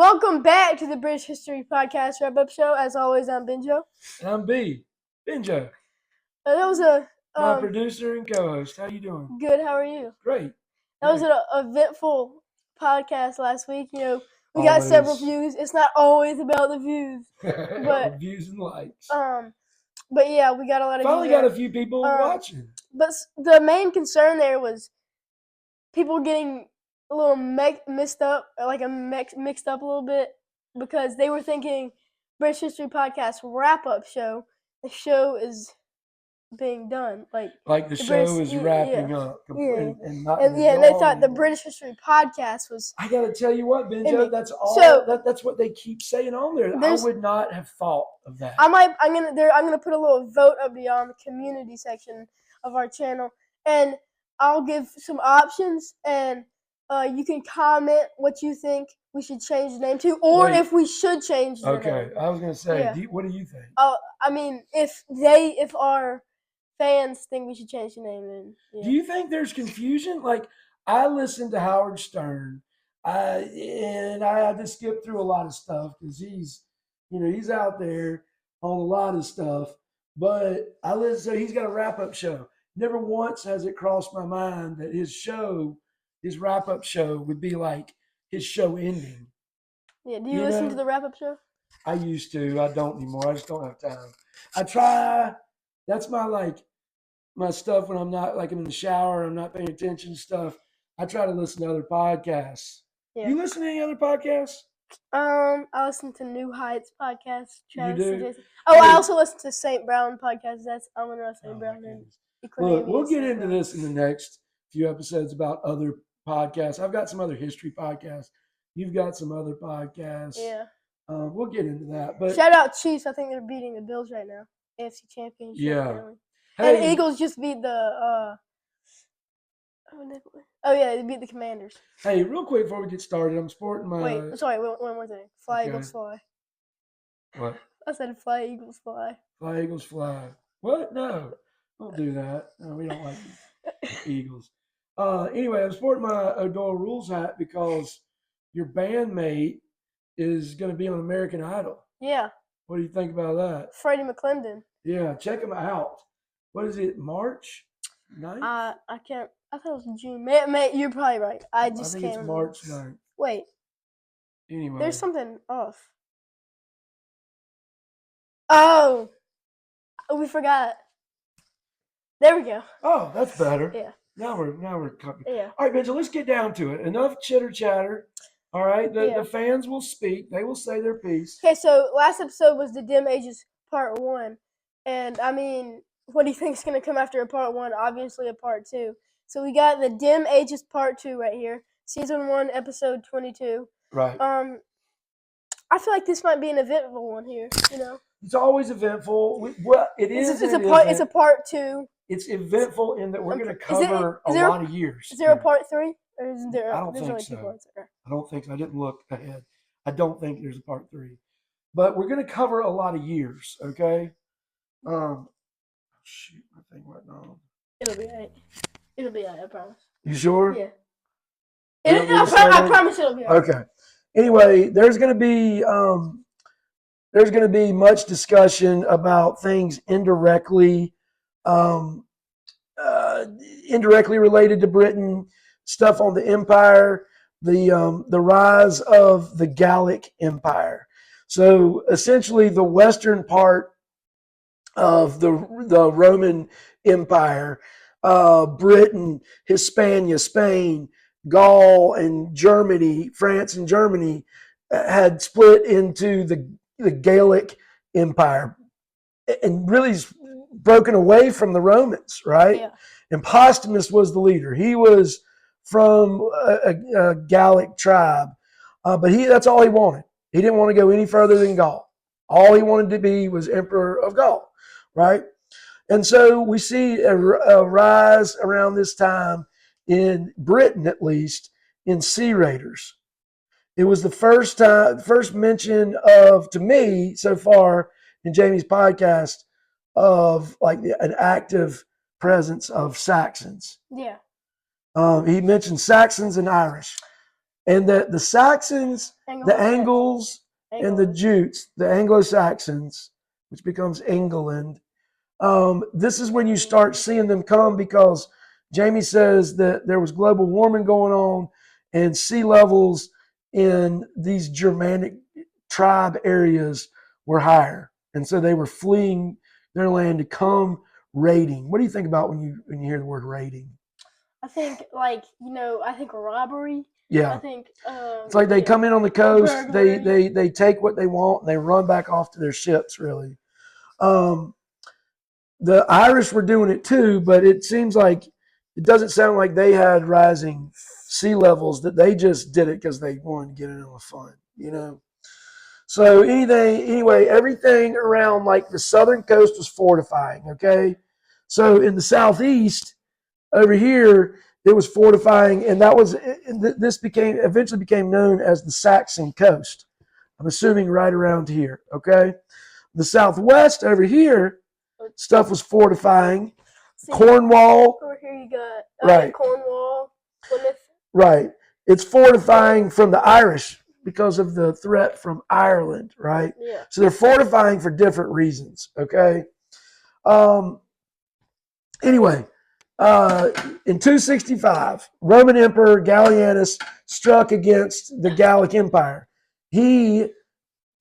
Welcome back to the British History Podcast wrap-up show. As always, I'm Benjo. And I'm B. Benjo. That was a My producer and co-host. How you doing? Good. How are you? Great. That was an eventful podcast last week. You know, we Always. got several views. It's not always about the views, but views and likes. But yeah, we got a lot of. Finally got a few people watching. But the main concern there was people getting a little mixed up a little bit because they were thinking British History Podcast wrap-up show. The show is being done, like the show is wrapping up, and they thought the British History Podcast was. I gotta tell you what, Benjo, that's all. So, that's what they keep saying on there. I would not have thought of that. I'm gonna put a little vote up beyond the community section of our channel, and I'll give some options, and you can comment what you think we should change the name to, or if we should change the name. Okay, I was gonna say, what do you think? I mean, if our fans think we should change the name, then do you think there's confusion? Like, I listened to Howard Stern, and I had to skip through a lot of stuff because he's out there on a lot of stuff. But I listened, so he's got a wrap-up show. Never once has it crossed my mind that his wrap-up show would be like his show ending. Yeah, do you listen to the wrap-up show? I used to. I don't anymore. I just don't have time. I try. That's my stuff when I'm not, like, I'm in the shower, I'm not paying attention to stuff. I try to listen to other podcasts. Yeah. You listen to any other podcasts? I listen to New Heights podcast. You do? I also listen to St. Brown podcast. I'm going to St. Brown. Look, we'll get into this in the next few episodes about other podcasts. I've got some other history podcasts. You've got some other podcasts. Yeah. We'll get into that. But shout out Chiefs. I think they're beating the Bills right now. AFC Championship. Yeah. Hey, and the Eagles just beat the they beat the Commanders. Hey, real quick before we get started, I'm sporting my. Wait, sorry, one more thing. Fly, Eagles, fly. What? I said fly, Eagles, fly. Fly, Eagles, fly. What? No, don't do that. No, we don't like Eagles. Anyway, I'm sporting my Odor Rules hat because your bandmate is going to be on American Idol. Yeah. What do you think about that? Freddie McClendon. Yeah, check him out. What is it, March 9th? I can't. I thought it was June. You're probably right. I think it's March 9th. Wait. Anyway. There's something off. Oh, we forgot. There we go. Oh, that's better. Yeah. Now we're copying. Yeah. All right, Benji, let's get down to it. Enough chitter chatter. All right, the fans will speak. They will say their piece. Okay, so last episode was the Dim Ages Part 1. And, I mean, what do you think is going to come after a Part 1? Obviously a Part 2. So we got the Dim Ages Part 2 right here. Season 1, Episode 22. Right. I feel like this might be an eventful one here, It's always eventful. Well, it is. It's a Part 2. It's eventful in that we're going to cover a lot of years. Is there a Part 3? Or is there? I don't think so. I don't think so. I didn't look ahead. I don't think there's a Part 3. But we're going to cover a lot of years, okay? Shoot, my thing went on. It'll be alright. It'll be alright, I promise. You sure? Yeah. I promise it'll be alright. Okay. Anyway, there's going to be much discussion about things indirectly related to Britain, stuff on the empire, the rise of the Gallic Empire. So essentially, the western part of the Roman Empire, Britain, Hispania, Spain, Gaul, and Germany, France and Germany, had split into the Gallic Empire and really broken away from the Romans, right? Yeah. And Postumus was the leader. He was from a Gallic tribe, but that's all he wanted. He didn't want to go any further than Gaul. All he wanted to be was Emperor of Gaul, right? And so we see a rise around this time in Britain, at least, in sea raiders. It was the first mention of, to me, so far in Jamie's podcast, of like an active presence of Saxons. Yeah. He mentioned Saxons and Irish. and that the Saxons, the Angles, and the Jutes, the Anglo-Saxons, which becomes England, this is when you start seeing them come, because Jamie says that there was global warming going on and sea levels in these Germanic tribe areas were higher. And so they were fleeing their land to come raiding. What do you think about when you hear the word raiding? I think I think robbery. Yeah. I think it's like they come in on the coast, they take what they want, and they run back off to their ships, really. The Irish were doing it too, but it seems like it doesn't sound like they had rising sea levels, that they just did it because they wanted to get in on the fun, So anyway, everything around like the southern coast was fortifying, okay? So in the southeast, over here, it was fortifying, and this eventually became known as the Saxon coast. I'm assuming right around here, okay? The southwest over here, stuff was fortifying. Cornwall. Over here you got right. Cornwall, Plymouth. Right. It's fortifying from the Irish because of the threat from Ireland, right? Yeah. So they're fortifying for different reasons, okay? Anyway, in 265, Roman Emperor Gallienus struck against the Gallic Empire. He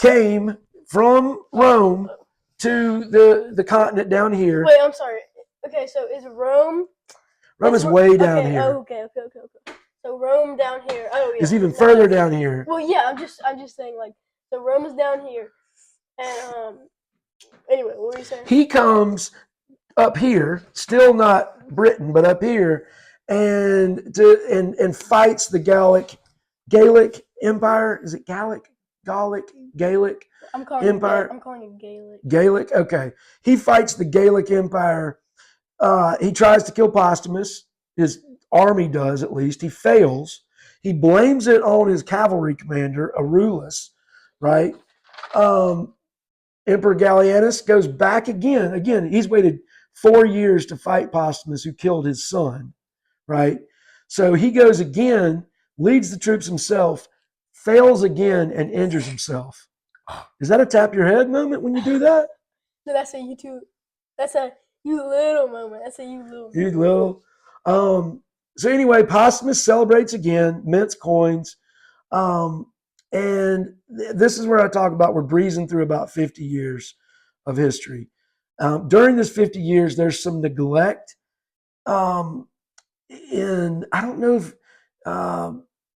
came from Rome to the continent down here. Wait, I'm sorry. Okay, so is Rome? Rome is way down here. Oh, okay. So Rome down here. Oh, yeah. Is even further down here. Well, yeah. I'm just saying, like, so Rome is down here, and anyway, what were you saying? He comes up here, still not Britain, but up here, and fights the Gallic Empire. Is it Gallic? Gaelic Empire. I'm calling it Gaelic. Gaelic. Okay. He fights the Gaelic Empire. He tries to kill Postumus. His army does, at least. He fails. He blames it on his cavalry commander, Arulus, right? Emperor Gallienus goes back again. Again, he's waited 4 years to fight Postumus, who killed his son, right? So he goes again, leads the troops himself, fails again, and injures himself. Is that a tap your head moment when you do that? No, that's a you too. That's a you little moment. That's a you little. You little. So anyway, Postumus celebrates again, mints coins, and this is where I talk about we're breezing through about 50 years of history. During this 50 years, there's some neglect. I don't know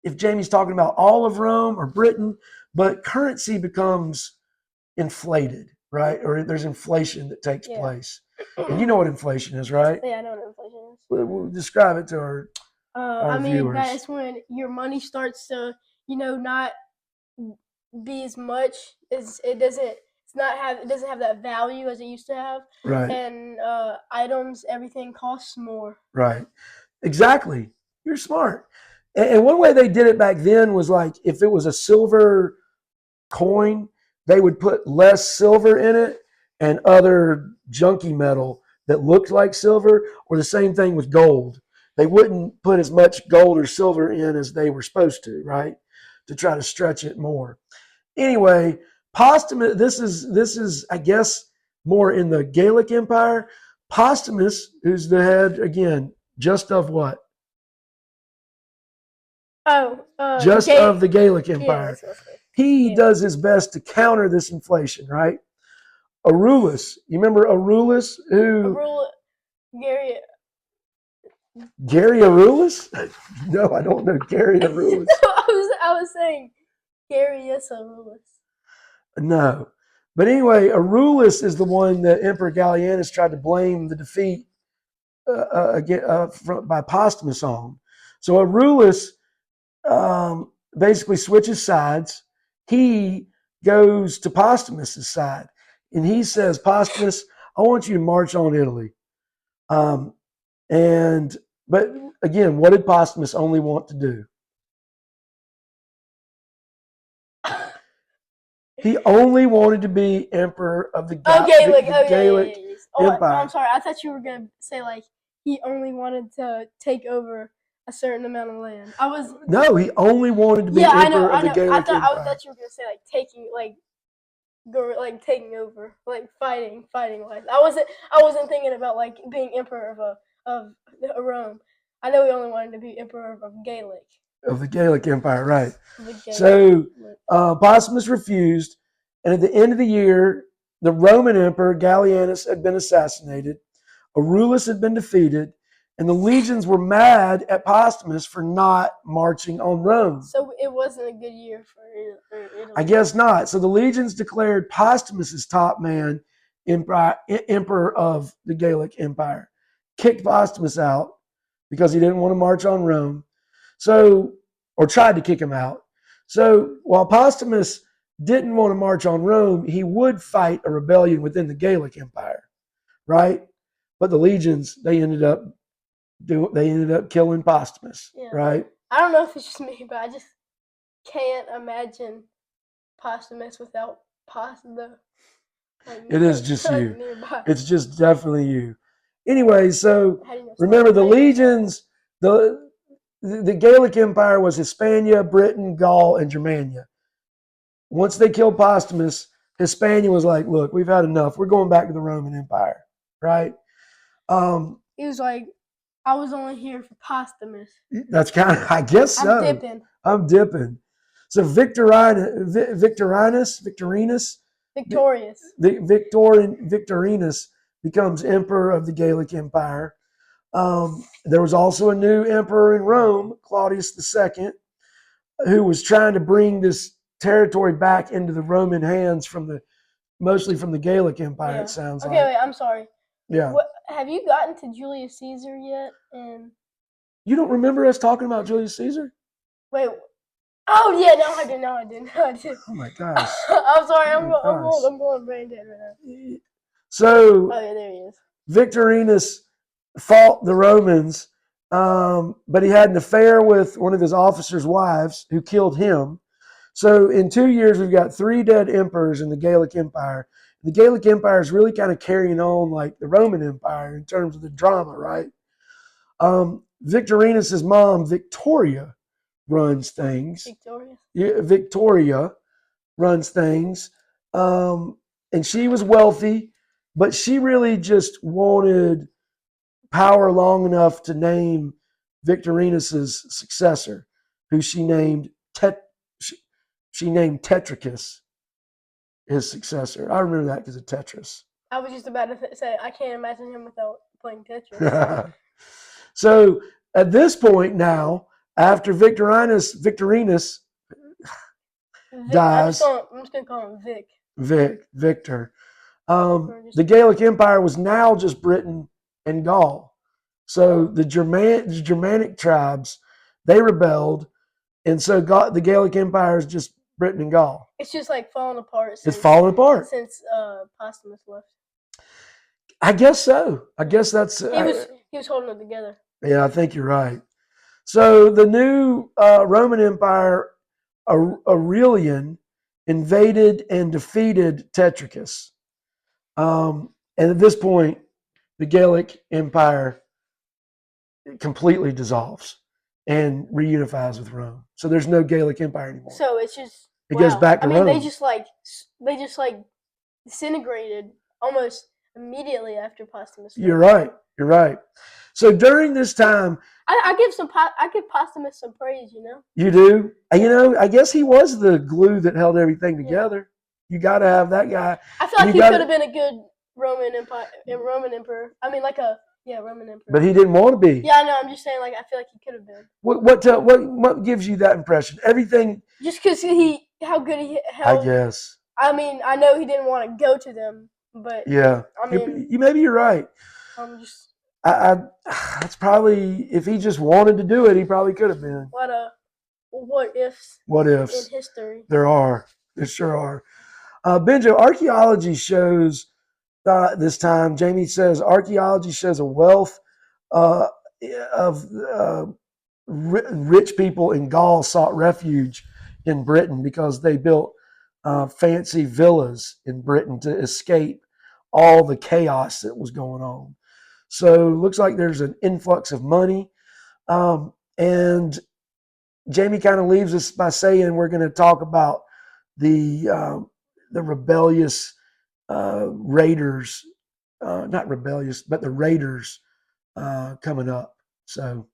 if Jamie's talking about all of Rome or Britain, but currency becomes inflated, right? Or there's inflation that takes place. And you know what inflation is, right? Yeah, I know what inflation is. We'll describe it to our viewers. That's when your money starts to, not be as much as it doesn't. It doesn't have that value as it used to have. Right. And items, everything costs more. Right. Exactly. You're smart. And one way they did it back then was like if it was a silver coin, they would put less silver in it and other junky metal that looked like silver, or the same thing with gold. They wouldn't put as much gold or silver in as they were supposed to, right? To try to stretch it more. Anyway, Postumus, this is, I guess, more in the Gaelic Empire. Postumus, who's the head, again, just of what? Of the Gaelic Empire. Yeah, he does his best to counter this inflation, right? Arulus, you remember Arulus? Gary Arulus? No, I don't know Gary Arulus. I was saying Gary Arulus. No. But anyway, Arulus is the one that Emperor Gallienus tried to blame the defeat by Postumus on. So Arulus basically switches sides. He goes to Postumus's side, and he says, Postumus, I want you to march on Italy. But again, what did Postumus only want to do? He only wanted to be emperor of the Gaelic Empire. I'm sorry. I thought you were going to say, like, he only wanted to take over a certain amount of land. I was No, he only wanted to be I know, emperor of the Gaelic I Empire. thought you were gonna say like taking taking over, like fighting wise. I wasn't thinking about like being emperor of Rome. I know he only wanted to be emperor of Gaelic. Of the Gaelic Empire, right. The Gaelic. So Postumus refused, and at the end of the year, the Roman emperor Gallienus had been assassinated, Aurelius had been defeated, and the legions were mad at Postumus for not marching on Rome. So it wasn't a good year for Italy. I guess not. So the legions declared Postumus as top man, emperor of the Gaelic Empire, kicked Postumus out because he didn't want to march on Rome. So, or tried to kick him out. So while Postumus didn't want to march on Rome, he would fight a rebellion within the Gaelic Empire, right? But the legions, they ended up killing Postumus, right? I don't know if it's just me, but I just can't imagine Postumus without pasta. It is just you. Nearby. It's just definitely you. Anyway, so remember the legions, the Gaelic Empire was Hispania, Britain, Gaul, and Germania. Once they killed Postumus, Hispania was like, look, we've had enough. We're going back to the Roman Empire, right? He was like, I was only here for Postumus. That's kind of, I guess so. I'm dipping. So Victorinus becomes emperor of the Gaelic Empire. There was also a new emperor in Rome, Claudius II, who was trying to bring this territory back into the Roman hands mostly from the Gaelic Empire. Yeah. It sounds like. Okay, wait, I'm sorry. Yeah. Have you gotten to Julius Caesar yet? And you don't remember us talking about Julius Caesar? Wait. Oh yeah, no, I did. Oh my gosh. I'm sorry. I'm going brain dead right now. So. Oh yeah, there he is. Victorinus fought the Romans, but he had an affair with one of his officers' wives who killed him. So in 2 years, we've got 3 dead emperors in the Gaelic Empire. The Gaelic Empire is really kind of carrying on like the Roman Empire in terms of the drama, right? Victorinus' mom, Victoria, runs things. Victoria runs things. And she was wealthy, but she really just wanted power long enough to name Victorinus' successor, who she named Tetricus, his successor. I remember that because of Tetris. I was just about to say, I can't imagine him without playing Tetris. So at this point now, after Victorinus dies, I'm just going to call him Victor. The Gaelic Empire was now just Britain and Gaul. So the Germanic tribes, they rebelled, and so the Gaelic Empire is just Britain and Gaul. It's just like falling apart. It's falling apart since Postumus left. I guess so. I guess that's. He was holding it together. Yeah, I think you're right. So the new Roman Empire, Aurelian, invaded and defeated Tetricus. And at this point, the Gaelic Empire completely dissolves and reunifies with Rome. So there's no Gaelic Empire anymore. So it's just it goes back to Rome. They just disintegrated almost immediately after Postumus. You're right. So during this time, I give Postumus some praise. You do. I guess he was the glue that held everything together. You got to have that guy. I feel like he could have been a good Roman emperor. I mean, Roman emperor. But he didn't want to be. Yeah, I know. I'm just saying, I feel like he could have been. What gives you that impression? Everything. Just because how good he. I guess. I mean, I know he didn't want to go to them, but yeah. I mean, maybe you're right. I'm just. That's probably if he just wanted to do it, he probably could have been. What ifs? What ifs in history? There sure are. Benjo, archaeology shows this time. Jamie says archaeology shows a wealth of rich people in Gaul sought refuge in Britain because they built fancy villas in Britain to escape all the chaos that was going on. So it looks like there's an influx of money. And And Jamie kind of leaves us by saying we're going to talk about the rebellious Raiders, not rebellious, but the Raiders coming up. So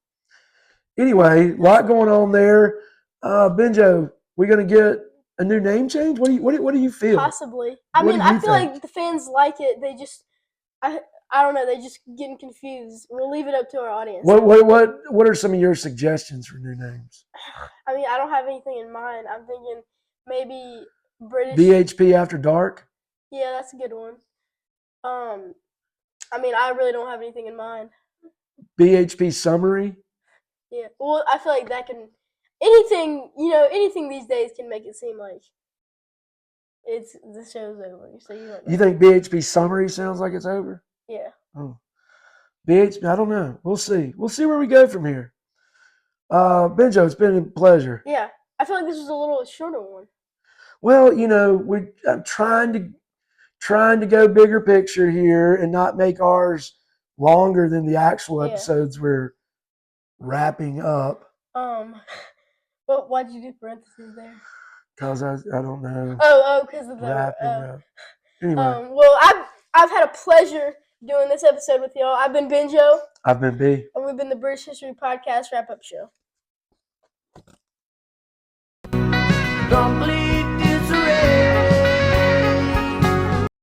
anyway, a lot going on there. Benjo, we going to get a new name change? What do you feel? Possibly. I feel like the fans like it. They just, I don't know. They just getting confused. We'll leave it up to our audience. What are some of your suggestions for new names? I mean, I don't have anything in mind. I'm thinking maybe British. BHP After Dark. Yeah, that's a good one. I mean, I really don't have anything in mind. BHP Summary. Yeah. Well, I feel like that can anything these days can make it seem like the show's over. So you don't know. You think BHP Summary sounds like it's over? Yeah. Oh. BHP, I don't know. We'll see. We'll see where we go from here. Benjo, it's been a pleasure. Yeah. I feel like this was a little shorter one. Well, I'm trying to go bigger picture here and not make ours longer than the actual episodes we're wrapping up. But why'd you do parentheses there? Because I don't know. Because of the wrapping up. Anyway. Well, I've had a pleasure doing this episode with y'all. I've been Benjo. I've been B. And we've been the British History Podcast Wrap-Up Show. Don't believe